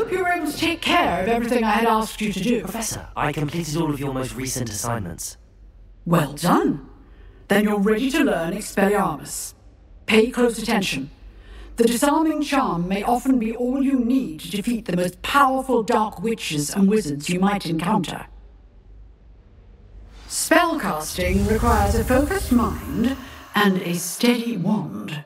hope you were able to take care of everything I had asked you to do. Professor, I completed all of your most recent assignments. Well done. Then you're ready to learn Expelliarmus. Pay close attention. The disarming charm may often be all you need to defeat the most powerful dark witches and wizards you might encounter. Spellcasting requires a focused mind and a steady wand.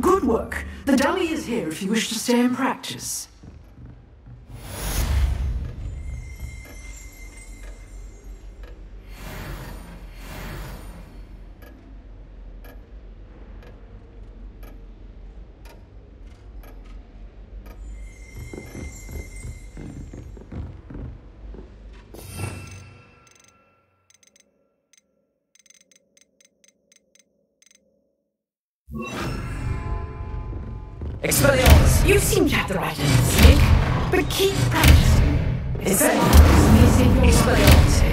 Good work. The dummy is here if you wish to stay and practice. Expelliarmus! You seem to have the right instinct, but keep practicing. Expelliarmus! May save your Expelliarmus!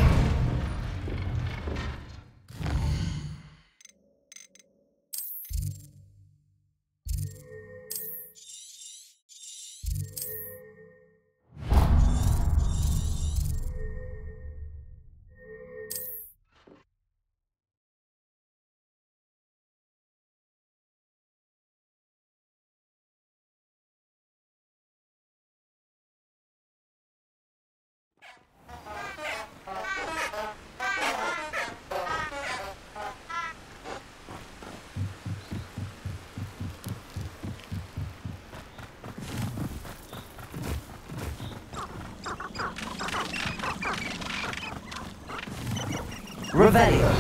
Revelio.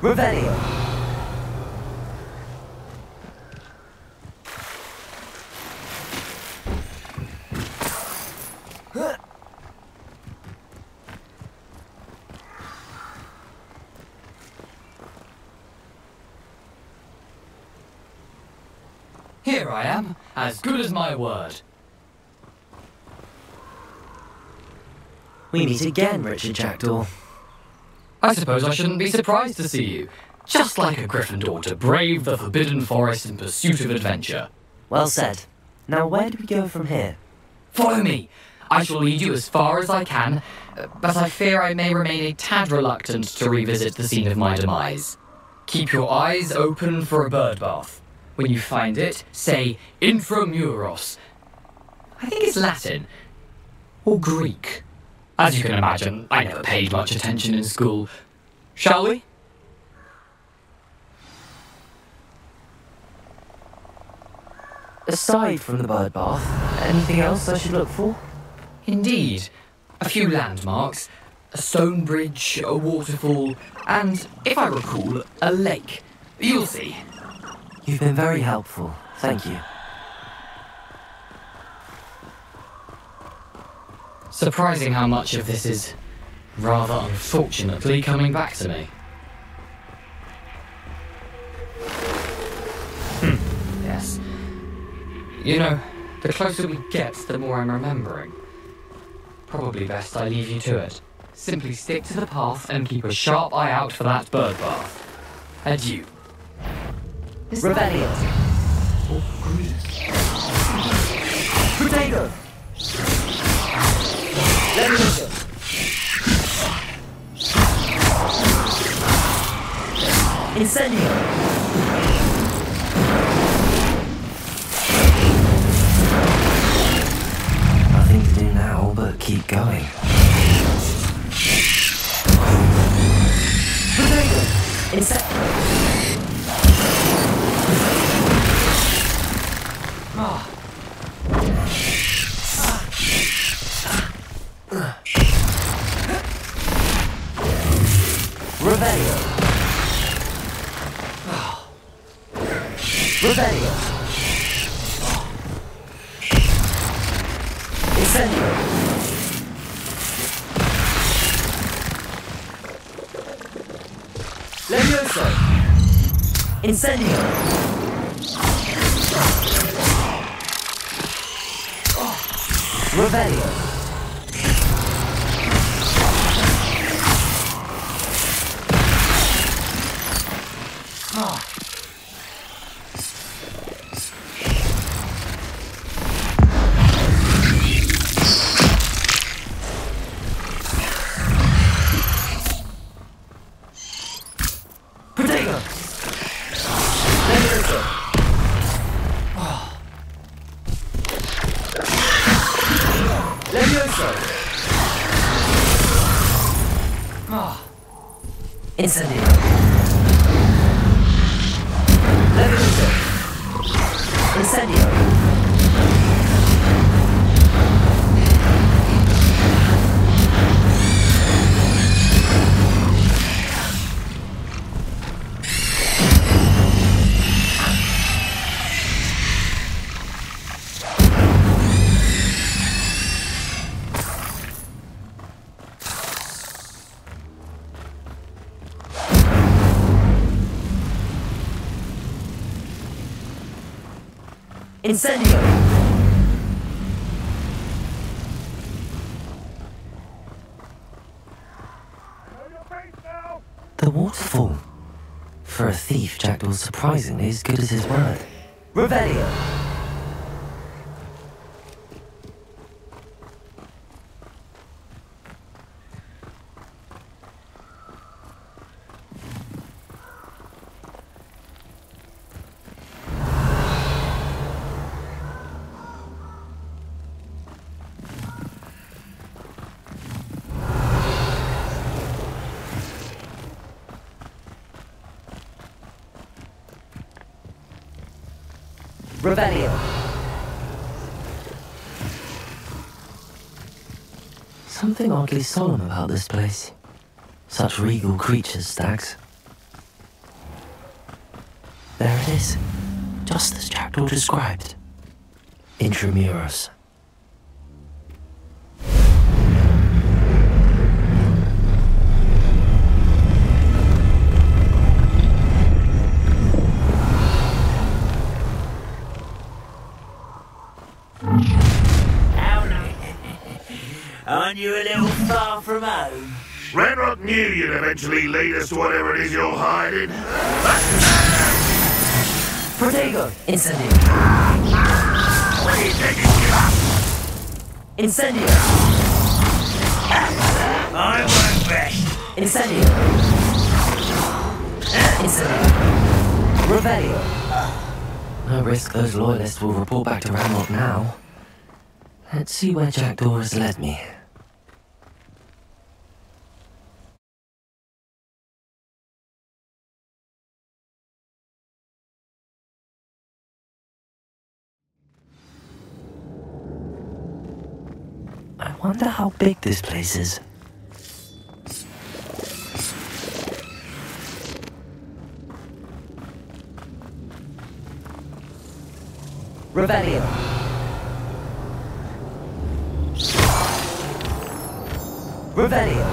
Revelio. Here I am, as good as my word. We meet again, Richard Jackdaw. I suppose I shouldn't be surprised to see you. Just like a Gryffindor to brave the Forbidden Forest in pursuit of adventure. Well said. Now where do we go from here? Follow me. I shall lead you as far as I can, but I fear I may remain a tad reluctant to revisit the scene of my demise. Keep your eyes open for a bird bath. When you find it, say Inframuros. I think it's Latin. Or Greek. As you can imagine, I never paid much attention in school. Shall we? Aside from the bird bath, anything else I should look for? Indeed. A few landmarks, a stone bridge, a waterfall, and, if I recall, a lake. You'll see. You've been very helpful. Thank you. Surprising how much of this is, rather unfortunately, coming back to me. Yes. You know, the closer we get, the more I'm remembering. Probably best I leave you to it. Simply stick to the path and keep a sharp eye out for that bird bath. Adieu. Revelio. Potato. Lemonade. Incendio. Nothing to do now but keep going. Potato. Incendio. Incendio. Levioso. Incendio. Revelio. Protego. Levioso. Levioso. Incendio. Levioso. Incendio. Incendio! The waterfall. For a thief, Jackdaw's surprisingly as good as his word. Revelio! Revelio. Something oddly solemn about this place. Such regal creatures, stags. There it is, just as Jackdaw described. Intramuros. Aren't you a little far from home? Ranrock knew you'd eventually lead us to whatever it is you're hiding. Protego! Incendio! What do you think you give up? Incendio! I work best! Incendio! Incendio! Revelio! No risk those loyalists will report back to Ranrock now. Let's see where Jackdaw has led me. I wonder how big this place is. Revelio! Revelio!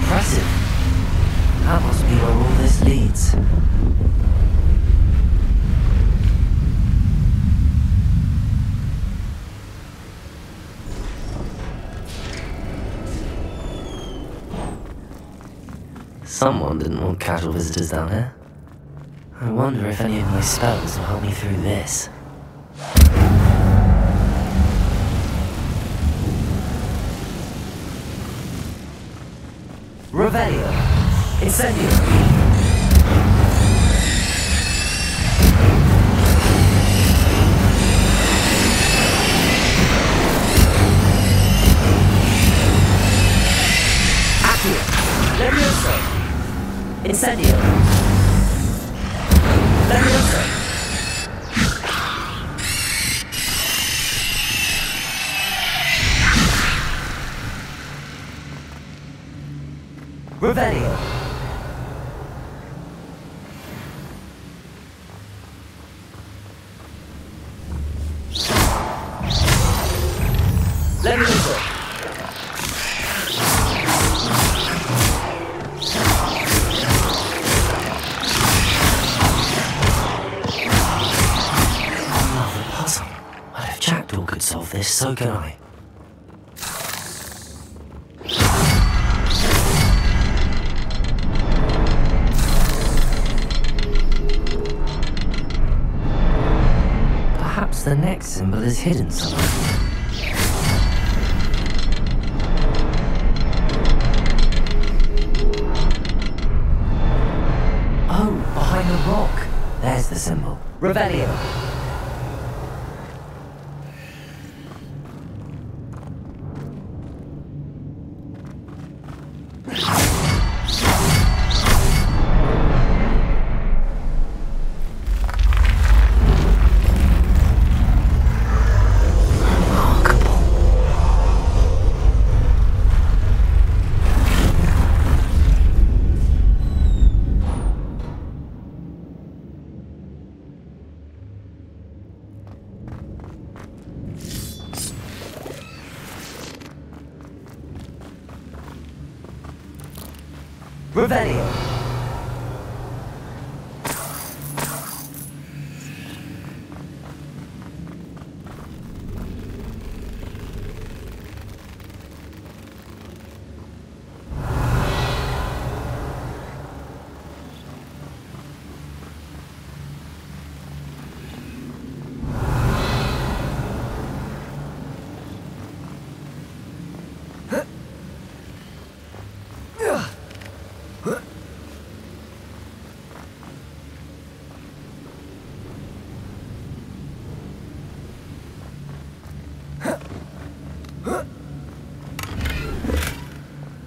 Impressive. That must be where all this leads. Someone didn't want casual visitors down here. I wonder if any of my spells will help me through this. Revelio! Incendio! Levioso! Incendio! Levioso! Revelio. Let me listen. Another puzzle. Well, if Jackdaw could solve this, so can I. Perhaps the next symbol is hidden somewhere. Oh, behind the rock. There's the symbol. Revelio. Revelio.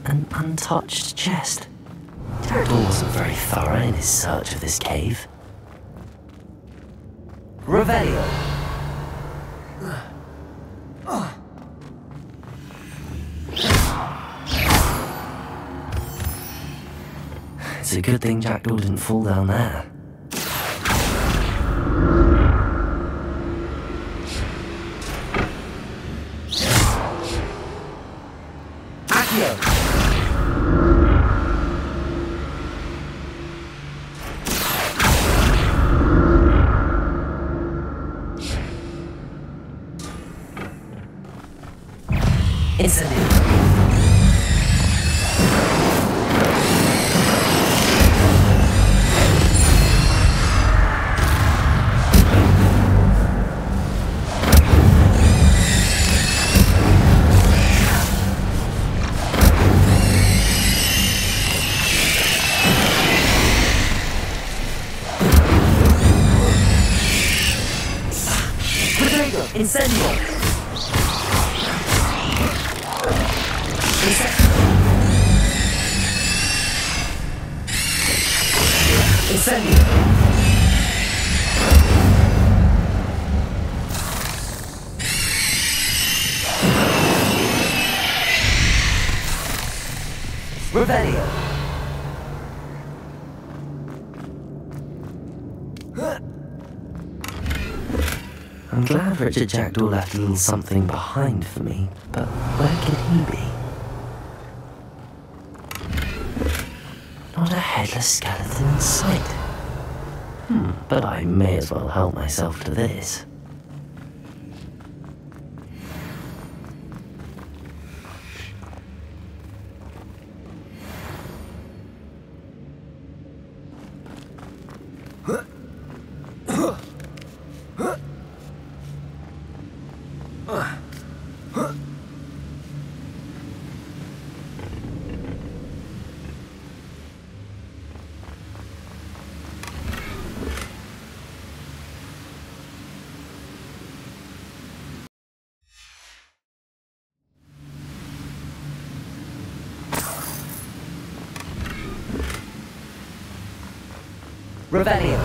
An untouched chest. Jackdaw wasn't very thorough in his search of this cave. Revelio. It's a good thing Jackdaw didn't fall down there. Incendio. Incendio. Incendio. Revelio. I'm glad Richard Jackdaw left a little something behind for me, but where could he be? Not a headless skeleton in sight. But I may as well help myself to this. Revelio.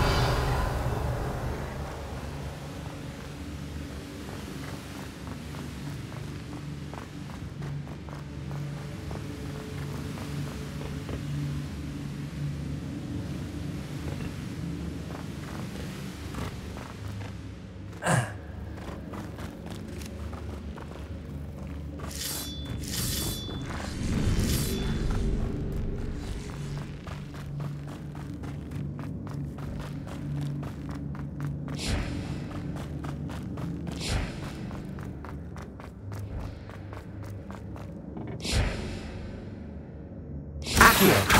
Accio.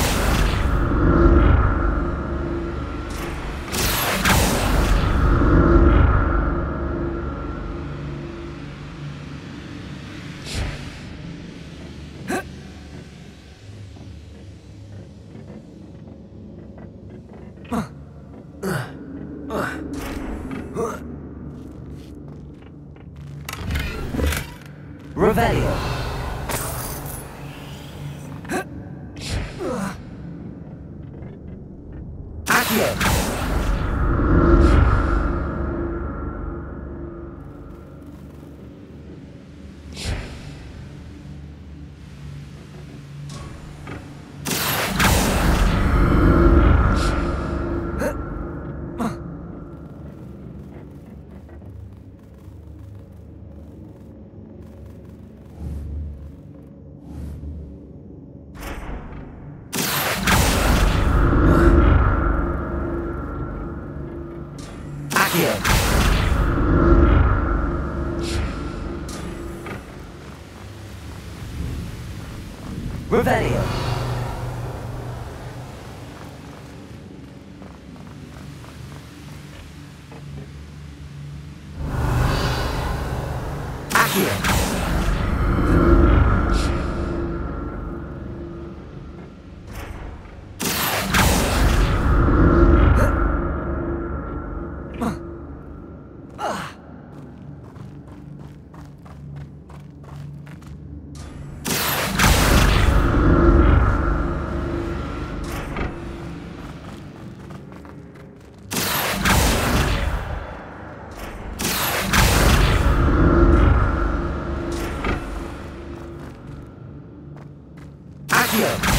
Revelio. Accio. Revelio. Accio.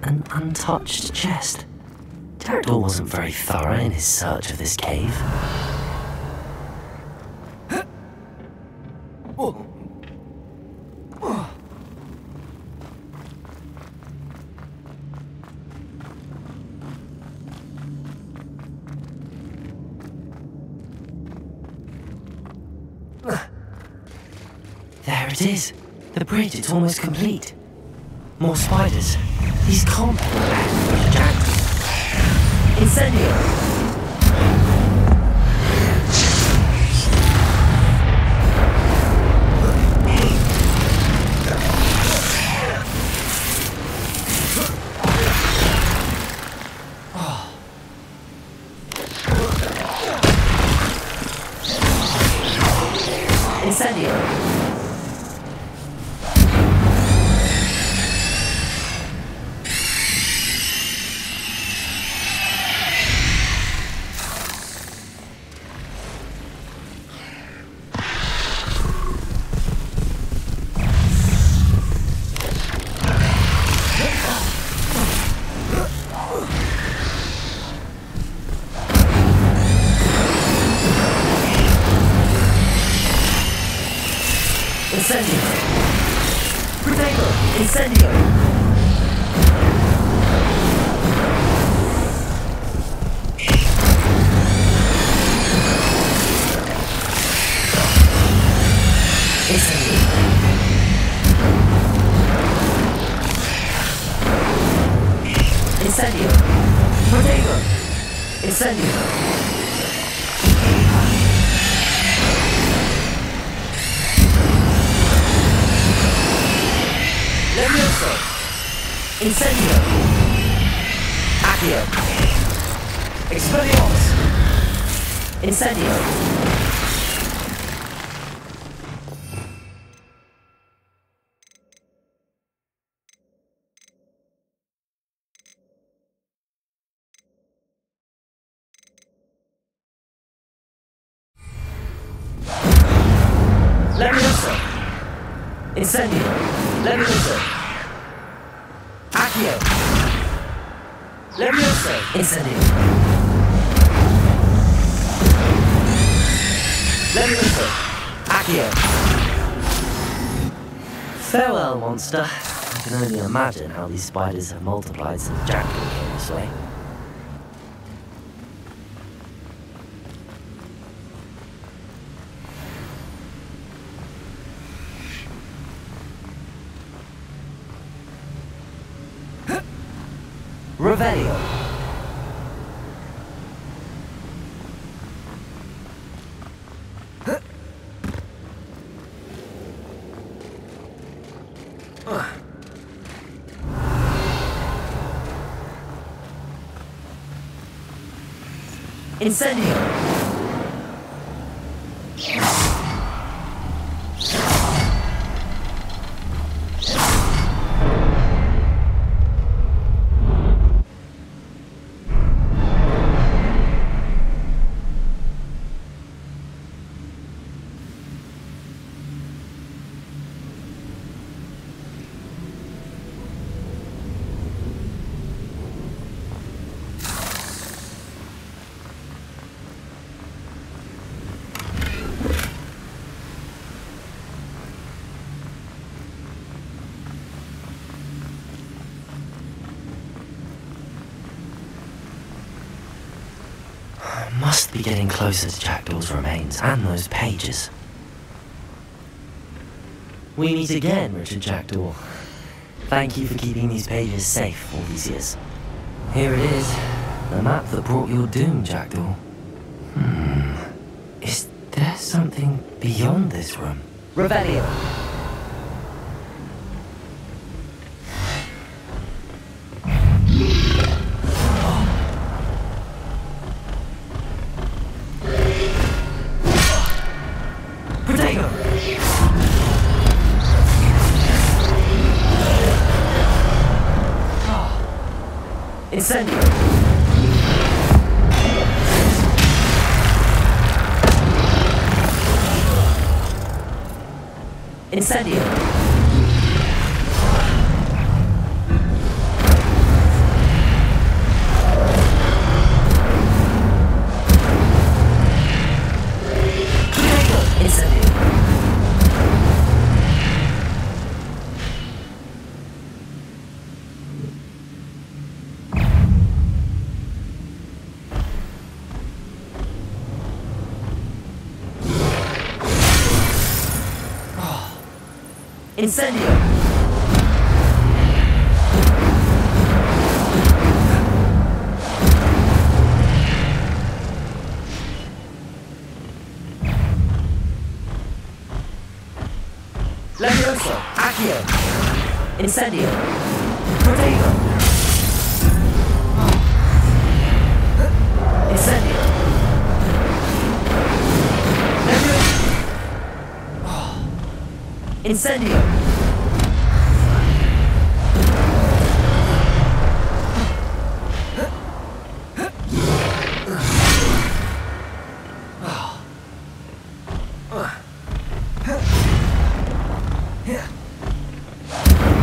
An untouched chest. Director wasn't very thorough in his search of this cave. There it is. The bridge, it's almost complete. More spiders. These can't be Jack. Incendio! Incendio! Incendio! Protego! Incendio! Incendio! Incendio! Protego! Incendio! Incendio! Accio! Expelliarmus! Incendio! Incendio! Levioso! Accio! Levioso! Incendio! Levioso! Accio! Farewell, monster. I can only imagine how these spiders have multiplied since Jackdaw came this way. Revelio. Incendio. Must be getting closer to Jackdaw's remains and those pages. We meet again, Richard Jackdaw. Thank you for keeping these pages safe all these years. Here it is, the map that brought your doom, Jackdaw. Is there something beyond this room? Revelio. Incendio! Incendio! Incendio! Incendio! Levioso! Accio! Incendio! Protego! Incendio! Incendio!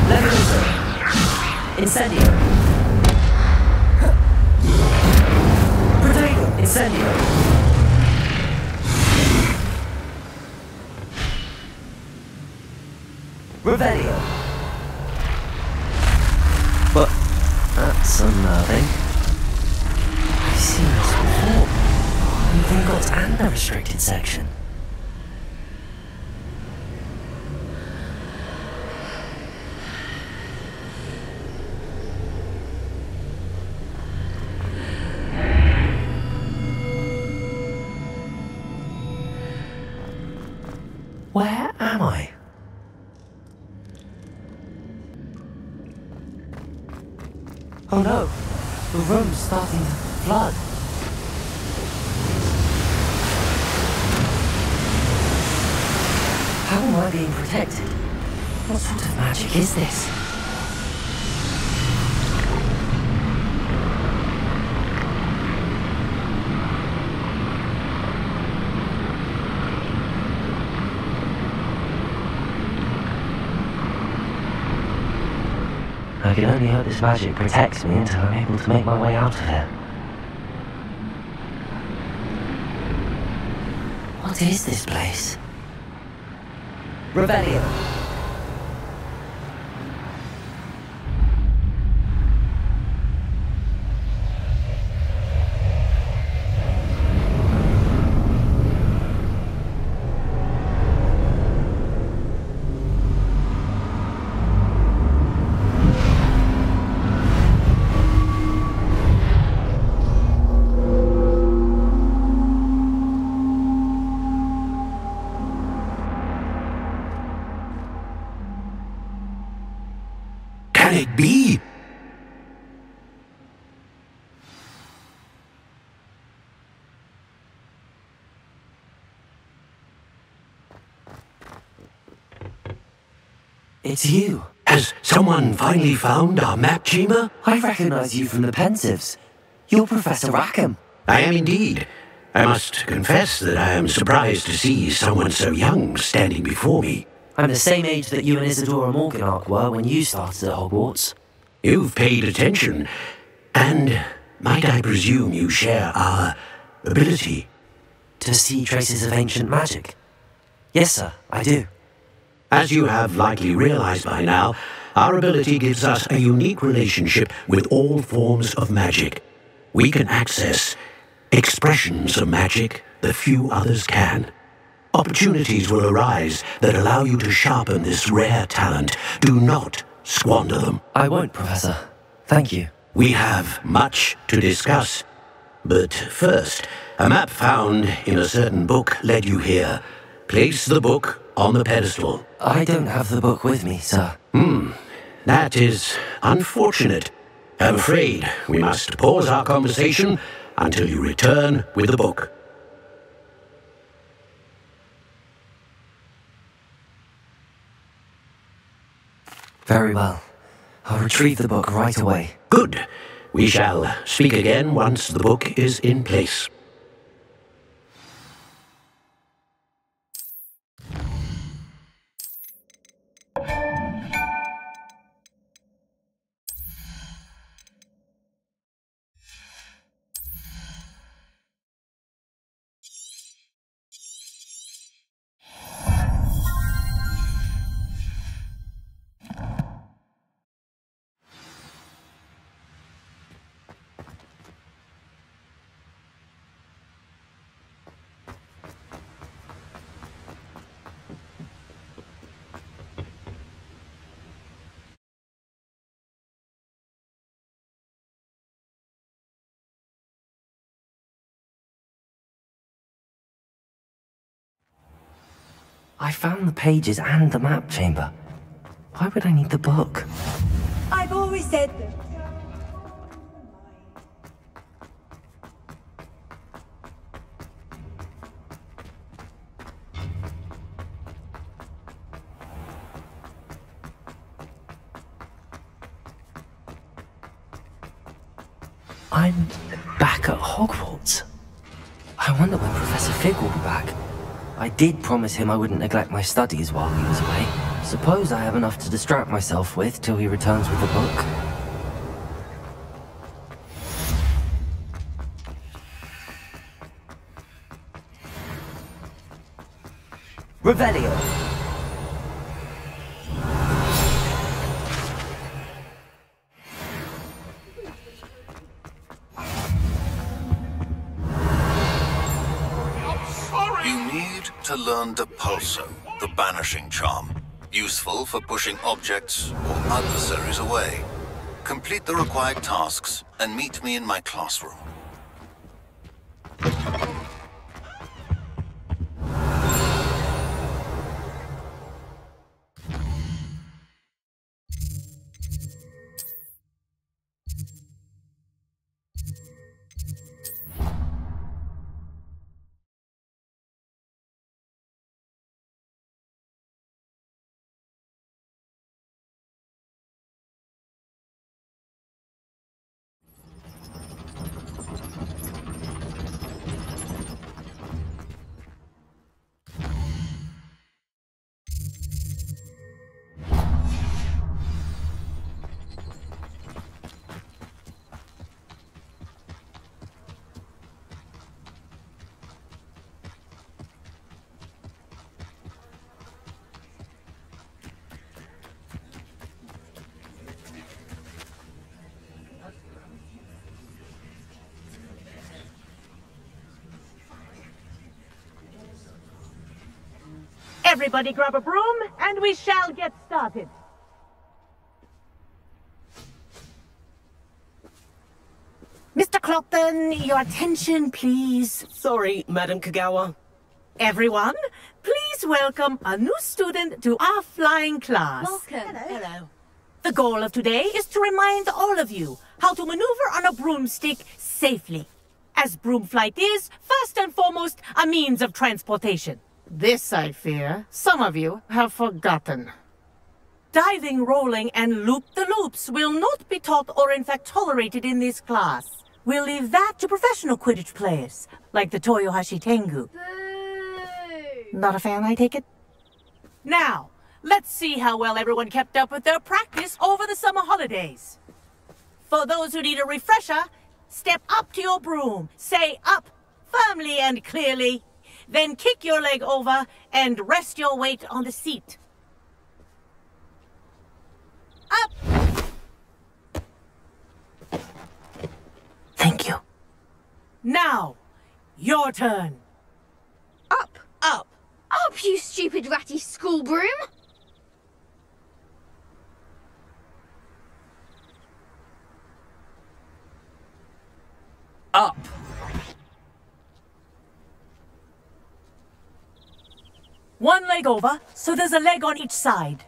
Levioso! Incendio! Protego! Incendio! Revelio. But that's unnerving. I've seen this before. In Gringotts and the restricted section. Where am I? Oh no, the room's starting to flood. How am I being protected? What sort of magic is this? can only hope this magic protects me until I'm able to make my way out of here. What is this place? Revelio. Can it be? It's you. Has someone finally found our map chamber? I recognize you from the Pensives. You're Professor Rackham. I am indeed. I must confess that I am surprised to see someone so young standing before me. I'm the same age that you and Isadora Morganach were when you started at Hogwarts. You've paid attention, and might I presume you share our ability? To see traces of ancient magic? Yes, sir, I do. As you have likely realized by now, our ability gives us a unique relationship with all forms of magic. We can access expressions of magic that few others can. Opportunities will arise that allow you to sharpen this rare talent. Do not squander them. I won't, Professor. Thank you. We have much to discuss. But first, a map found in a certain book led you here. Place the book on the pedestal. I don't have the book with me, sir. That is unfortunate. I'm afraid we must pause our conversation until you return with the book. Very well. I'll retrieve the book right away. Good. We shall speak again once the book is in place. I found the pages and the map chamber. Why would I need the book? I've always said that. I'm back at Hogwarts. I wonder when Professor Fig will be back. I did promise him I wouldn't neglect my studies while he was away. Suppose I have enough to distract myself with till he returns with the book. Revelio! To learn Depulso, the banishing charm, useful for pushing objects or adversaries away. Complete the required tasks and meet me in my classroom. Everybody grab a broom, and we shall get started. Mr. Clopton, your attention, please. Sorry, Madam Kagawa. Everyone, please welcome a new student to our flying class. Welcome. Hello. The goal of today is to remind all of you how to maneuver on a broomstick safely. As broom flight is, first and foremost, a means of transportation. This, I fear, some of you have forgotten. Diving, rolling, and loop-the-loops will not be taught or in fact tolerated in this class. We'll leave that to professional Quidditch players, like the Toyohashi Tengu. Boo! Not a fan, I take it? Now, let's see how well everyone kept up with their practice over the summer holidays. For those who need a refresher, step up to your broom, say up firmly and clearly, then kick your leg over and rest your weight on the seat. Up! Thank you. Now, your turn. Up! Up. Up, you stupid ratty school broom! Up. One leg over, so there's a leg on each side.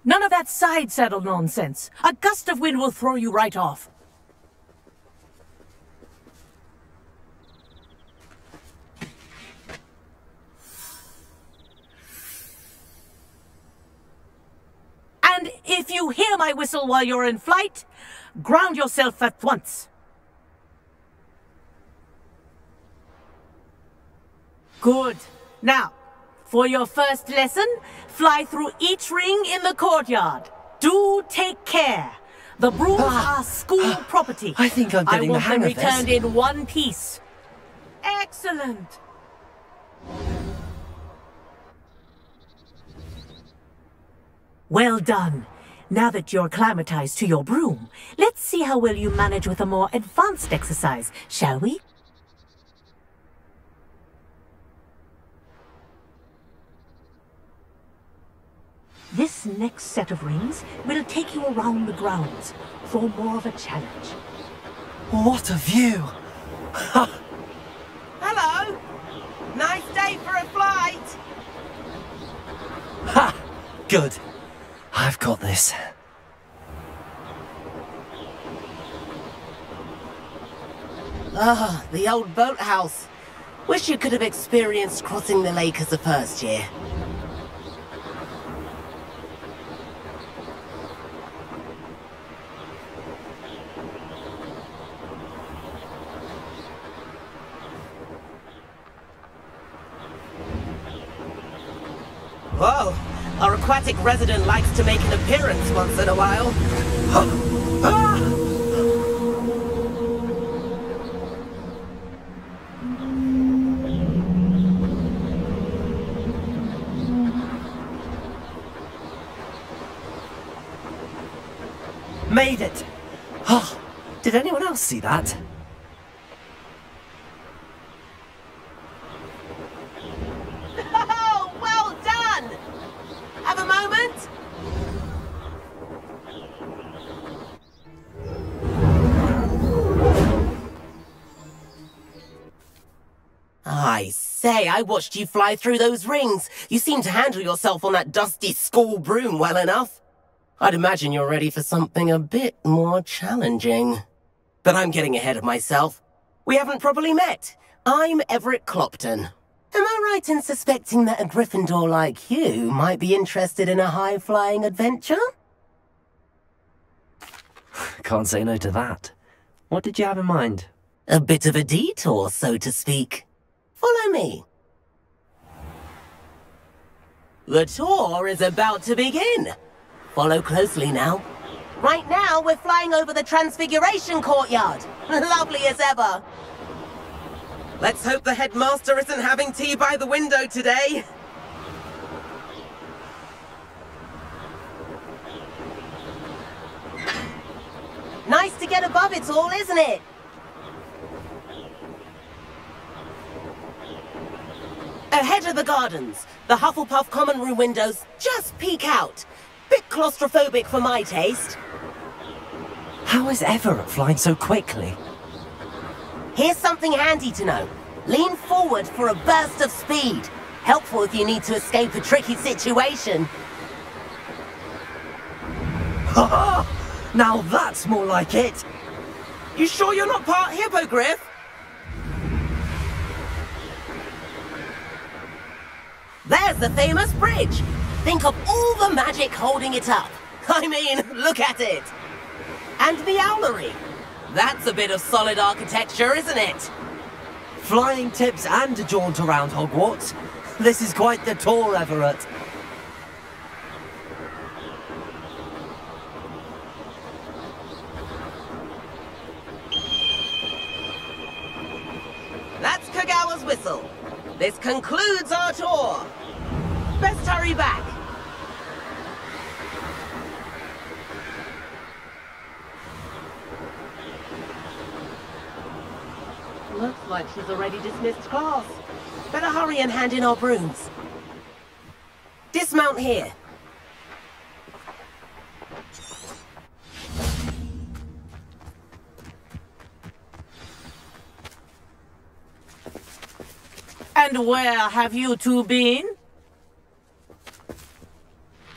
None of that side saddle nonsense. A gust of wind will throw you right off. And if you hear my whistle while you're in flight, ground yourself at once. Good. Now, for your first lesson, fly through each ring in the courtyard. Do take care. The brooms are school property. I think I'm getting the hang of this. I want them returned in one piece. Excellent. Well done. Now that you're acclimatized to your broom, let's see how well you manage with a more advanced exercise, shall we? This next set of rings will take you around the grounds for more of a challenge. What a view! Hello. Nice day for a flight. Ha! Good. I've got this. Ah, the old boathouse. Wish you could have experienced crossing the lake as a first year. Whoa, our aquatic resident likes to make an appearance once in a while. Made it! Oh, did anyone else see that? Oh, well done! Have a moment? I say, I watched you fly through those rings. You seem to handle yourself on that dusty school broom well enough. I'd imagine you're ready for something a bit more challenging. But I'm getting ahead of myself. We haven't properly met. I'm Everett Clopton. Am I right in suspecting that a Gryffindor like you might be interested in a high-flying adventure? Can't say no to that. What did you have in mind? A bit of a detour, so to speak. Follow me. The tour is about to begin. Follow closely now. Right now, we're flying over the Transfiguration Courtyard. Lovely as ever. Let's hope the headmaster isn't having tea by the window today. Nice to get above it all, isn't it? Ahead of the gardens, the Hufflepuff common room windows just peek out. Bit claustrophobic for my taste. How is Everett flying so quickly? Here's something handy to know. Lean forward for a burst of speed. Helpful if you need to escape a tricky situation. Ha! Now that's more like it. You sure you're not part hippogriff? There's the famous bridge. Think of all the magic holding it up. I mean, look at it. And the owlery. That's a bit of solid architecture, isn't it? Flying tips and a jaunt around Hogwarts. This is quite the tour, Everett. That's Kagawa's whistle. This concludes our tour. Best hurry back. Looks like she's already dismissed class. Better hurry and hand in our brooms. Dismount here. And where have you two been?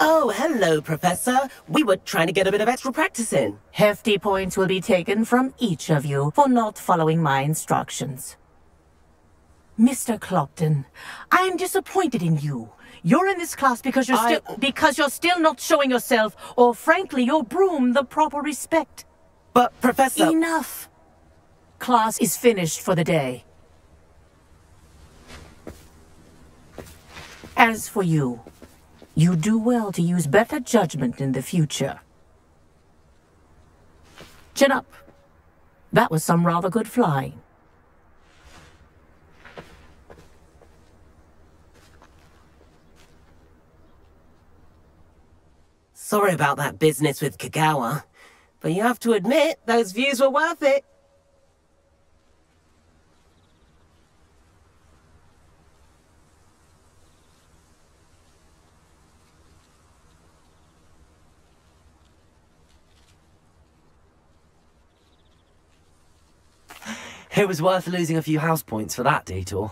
Oh, hello, Professor. We were trying to get a bit of extra practice in. Hefty points will be taken from each of you for not following my instructions. Mr. Clopton, I am disappointed in you. You're in this class because you're still not showing yourself, or frankly, your broom the proper respect. But, Professor... Enough. Class is finished for the day. As for you, you do well to use better judgment in the future. Chin up. That was some rather good flying. Sorry about that business with Kagawa, but you have to admit, those views were worth it. It was worth losing a few house points for that detour.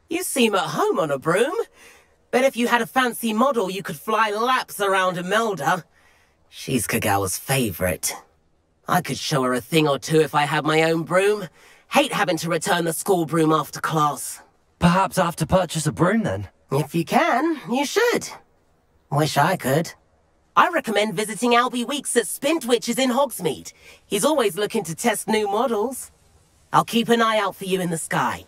You seem at home on a broom. Bet if you had a fancy model, you could fly laps around Imelda. She's Kagawa's favorite. I could show her a thing or two if I had my own broom. Hate having to return the school broom after class. Perhaps I have to purchase a broom then? If you can, you should. Wish I could. I recommend visiting Albie Weeks at Spintwitches in Hogsmeade. He's always looking to test new models. I'll keep an eye out for you in the sky.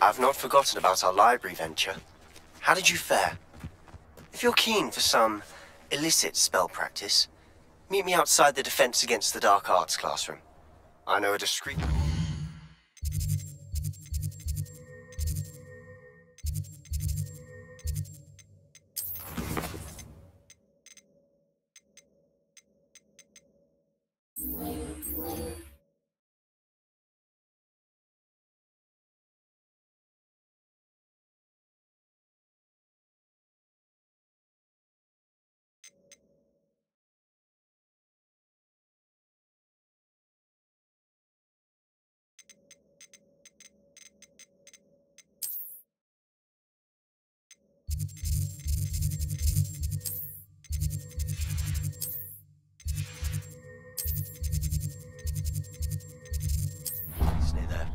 I've not forgotten about our library venture. How did you fare? If you're keen for some illicit spell practice, meet me outside the Defense Against the Dark Arts classroom. I know a discreet... Stay there.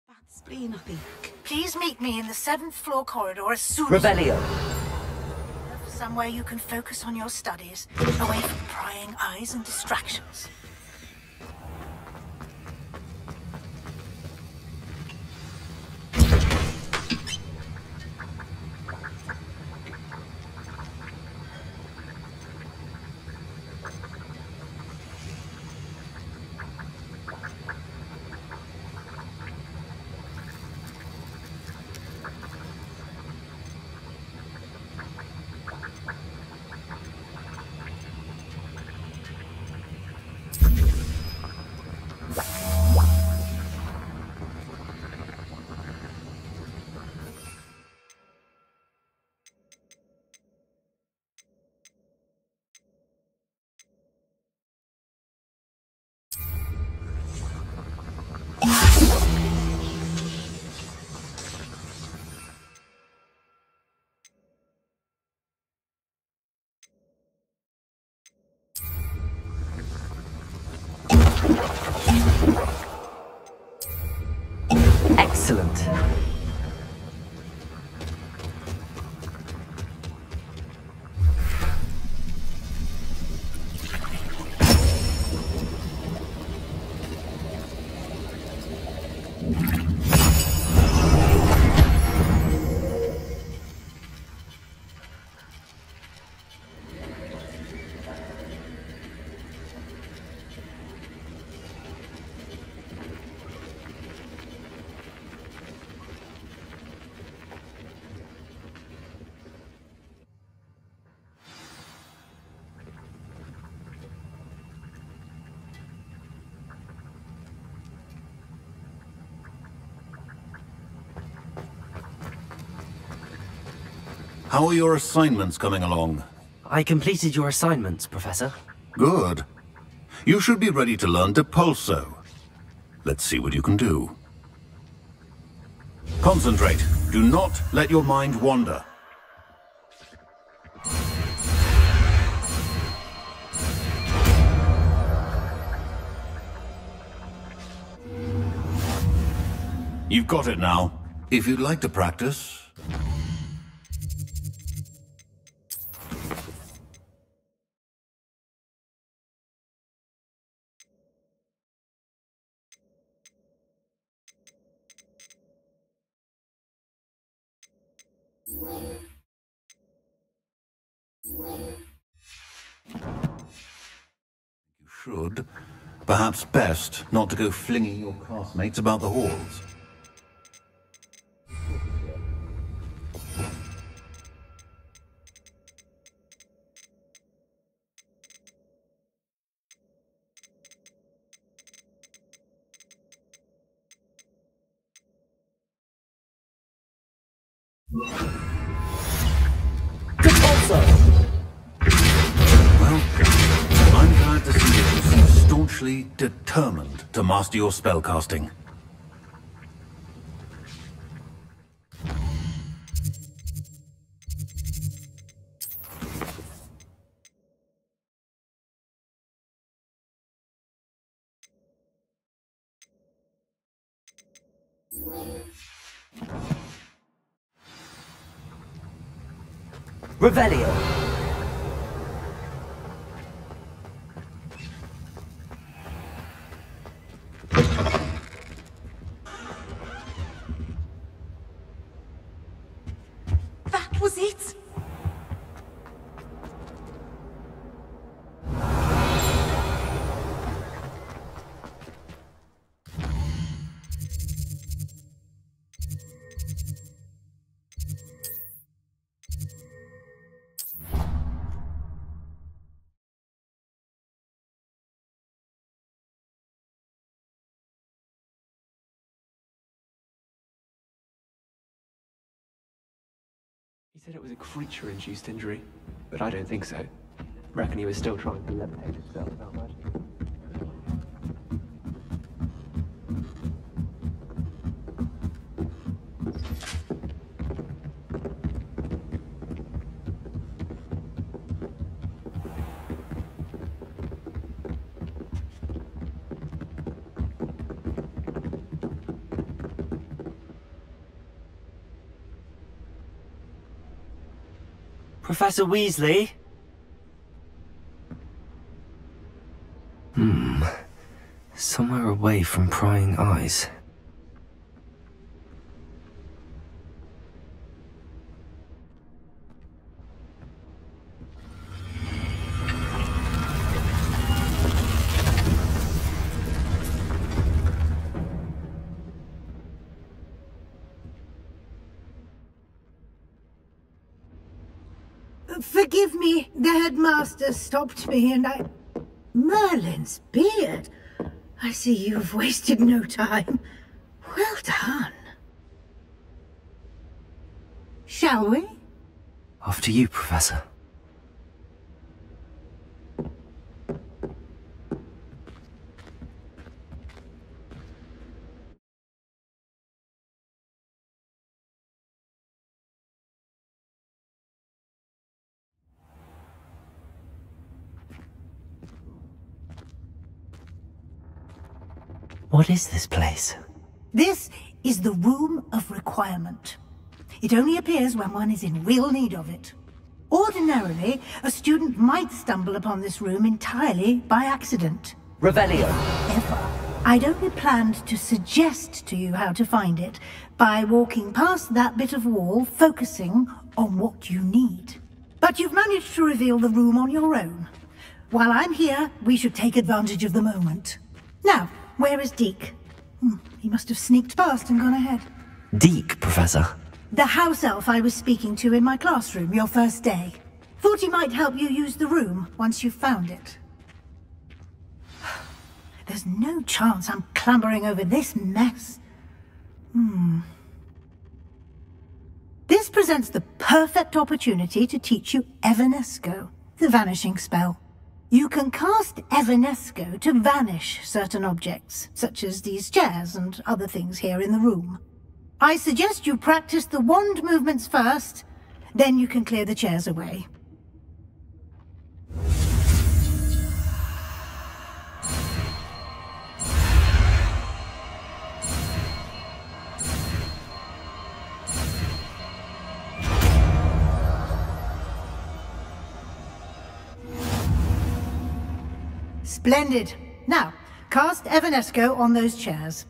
That's be nothing. Please meet me in the 7th floor corridor as soon as... Revelio. Somewhere you can focus on your studies, away from prying eyes and distractions. Excellent. How are your assignments coming along? I completed your assignments, Professor. Good. You should be ready to learn Depulso. Let's see what you can do. Concentrate. Do not let your mind wander. You've got it now. If you'd like to practice... You should. Perhaps best not to go flinging your classmates about the halls. I'm glad to see that you seem staunchly determined to master your spellcasting. Revelio. That was it? He said it was a creature-induced injury, but I don't think so. Reckon he was still trying to levitate himself without magic. Professor Weasley? Somewhere away from prying eyes. Forgive me, the headmaster stopped me and I... Merlin's beard. I see you've wasted no time. Well done. Shall we? After you, Professor. What is this place? This is the Room of Requirement. It only appears when one is in real need of it. Ordinarily, a student might stumble upon this room entirely by accident. Revelio. Ever. I'd only planned to suggest to you how to find it by walking past that bit of wall, focusing on what you need. But you've managed to reveal the room on your own. While I'm here, we should take advantage of the moment. Now, where is Deke? He must have sneaked past and gone ahead. Deke, Professor. The house elf I was speaking to in my classroom your first day. Thought he might help you use the room once you've found it. There's no chance I'm clambering over this mess. This presents the perfect opportunity to teach you Evanesco, the vanishing spell. You can cast Evanesco to vanish certain objects, such as these chairs and other things here in the room. I suggest you practice the wand movements first, then you can clear the chairs away. Splendid. Now, cast Evanesco on those chairs.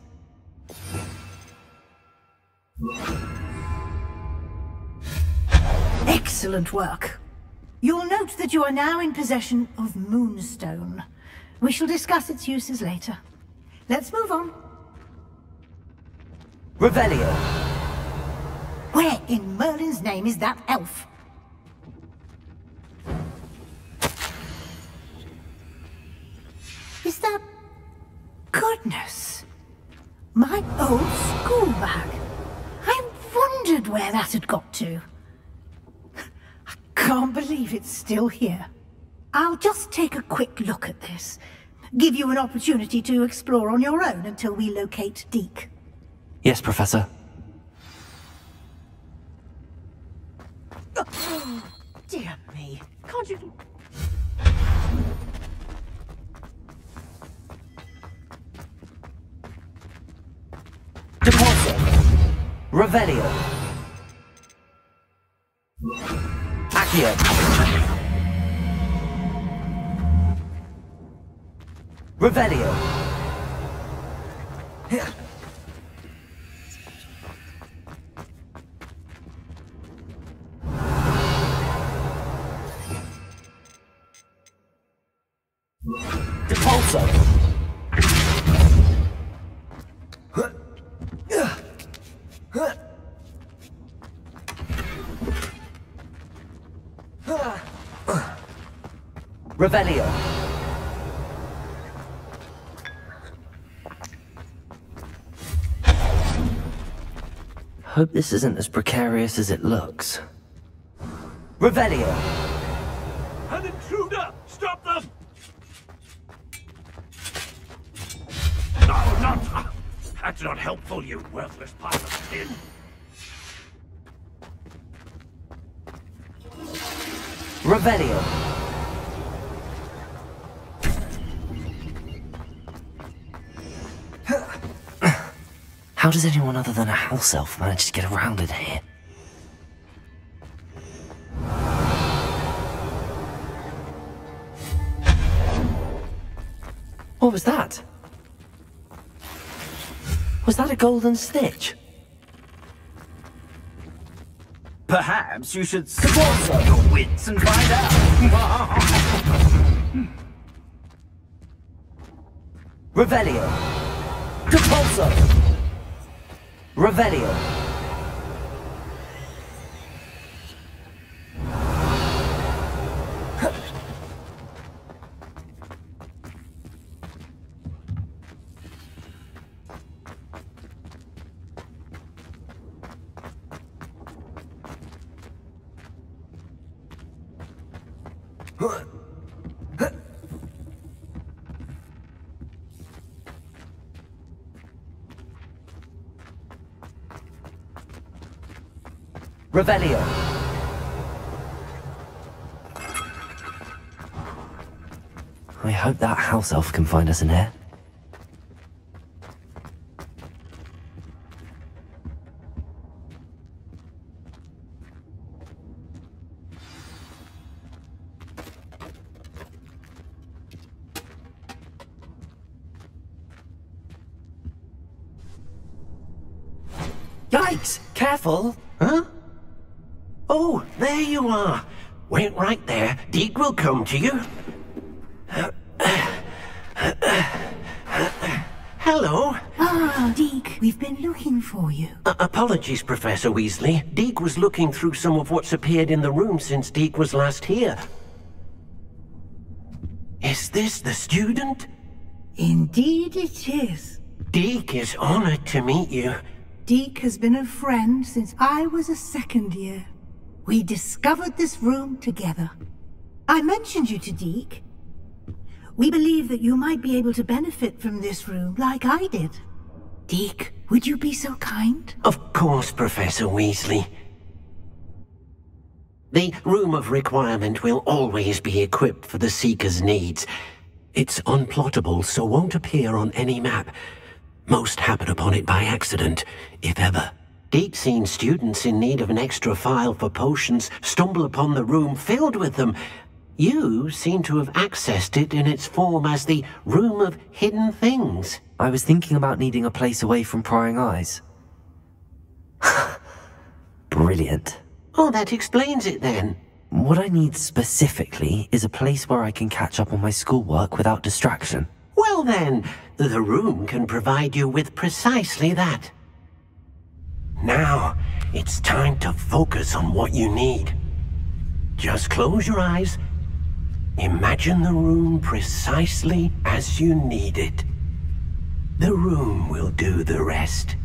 Excellent work. You'll note that you are now in possession of Moonstone. We shall discuss its uses later. Let's move on. Revelio. Where in Merlin's name is that elf? Is that... Goodness! My old school bag. I wondered where that had got to. I can't believe it's still here. I'll just take a quick look at this. Give you an opportunity to explore on your own until we locate Deke. Yes, Professor. Oh, dear me. Can't you... Deposit. Revelio. Accio. Revelio. Depulso. Revelio. Hope this isn't as precarious as it looks. Revelio. An intruder! Stop them! No, not... That's not helpful, you worthless pile of tin. Revelio. How does anyone other than a house elf manage to get around in here? What was that? Was that a golden stitch? Perhaps you should sponsor your wits and find out. Revelio. Depulso. Revelio. Revelio. I hope that house elf can find us in here. Yikes! Careful! Huh? Oh, there you are. Wait right there. Deke will come to you. Hello. Ah, Deke, we've been looking for you. Apologies, Professor Weasley. Deke was looking through some of what's appeared in the room since Deke was last here. Is this the student? Indeed it is. Deke is honored to meet you. Deke has been a friend since I was a second year. We discovered this room together. I mentioned you to Deke. We believe that you might be able to benefit from this room like I did. Deke, would you be so kind? Of course, Professor Weasley. The Room of Requirement will always be equipped for the Seeker's needs. It's unplottable, so won't appear on any map. Most happen upon it by accident, if ever. Deke's seen students in need of an extra file for potions stumble upon the room filled with them. You seem to have accessed it in its form as the Room of Hidden Things. I was thinking about needing a place away from prying eyes. Brilliant. Oh, that explains it then. What I need specifically is a place where I can catch up on my schoolwork without distraction. Well then, the room can provide you with precisely that. Now, it's time to focus on what you need. Just close your eyes. Imagine the room precisely as you need it. The room will do the rest.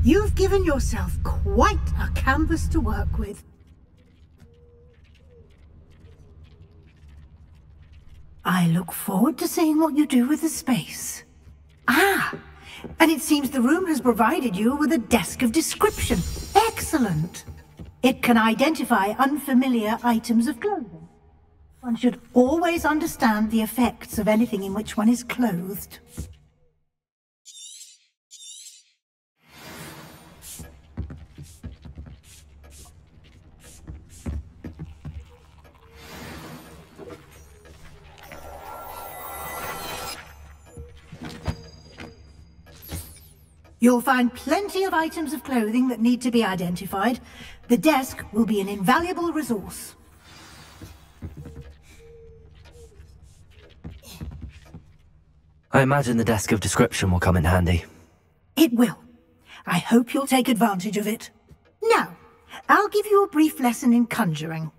You've given yourself quite a canvas to work with. I look forward to seeing what you do with the space. Ah, and it seems the room has provided you with a desk of description. Excellent. It can identify unfamiliar items of clothing. One should always understand the effects of anything in which one is clothed. You'll find plenty of items of clothing that need to be identified. The desk will be an invaluable resource. I imagine the desk of description will come in handy. It will. I hope you'll take advantage of it. Now, I'll give you a brief lesson in conjuring.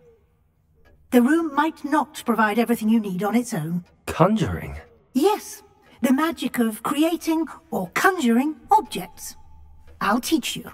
The room might not provide everything you need on its own. Conjuring? Yes. The magic of creating or conjuring objects. I'll teach you.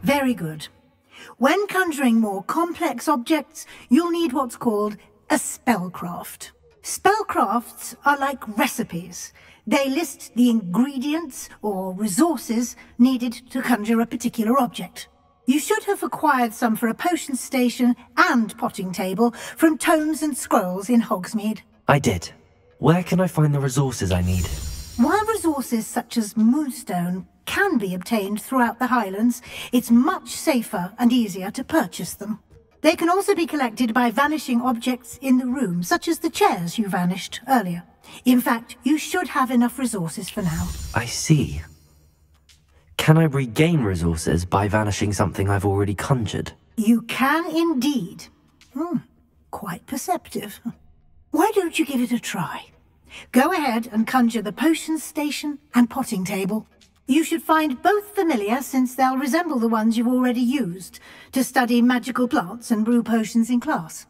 Very good. When conjuring more complex objects, you'll need what's called a spellcraft. Spellcrafts are like recipes. They list the ingredients or resources needed to conjure a particular object. You should have acquired some for a potion station and potting table from tomes and scrolls in Hogsmeade. I did. Where can I find the resources I need? While resources such as moonstone can be obtained throughout the Highlands, it's much safer and easier to purchase them. They can also be collected by vanishing objects in the room, such as the chairs you vanished earlier. In fact, you should have enough resources for now. I see. Can I regain resources by vanishing something I've already conjured? You can indeed. Quite perceptive. Why don't you give it a try? Go ahead and conjure the potion station and potting table. You should find both familiar, since they'll resemble the ones you've already used to study magical plants and brew potions in class.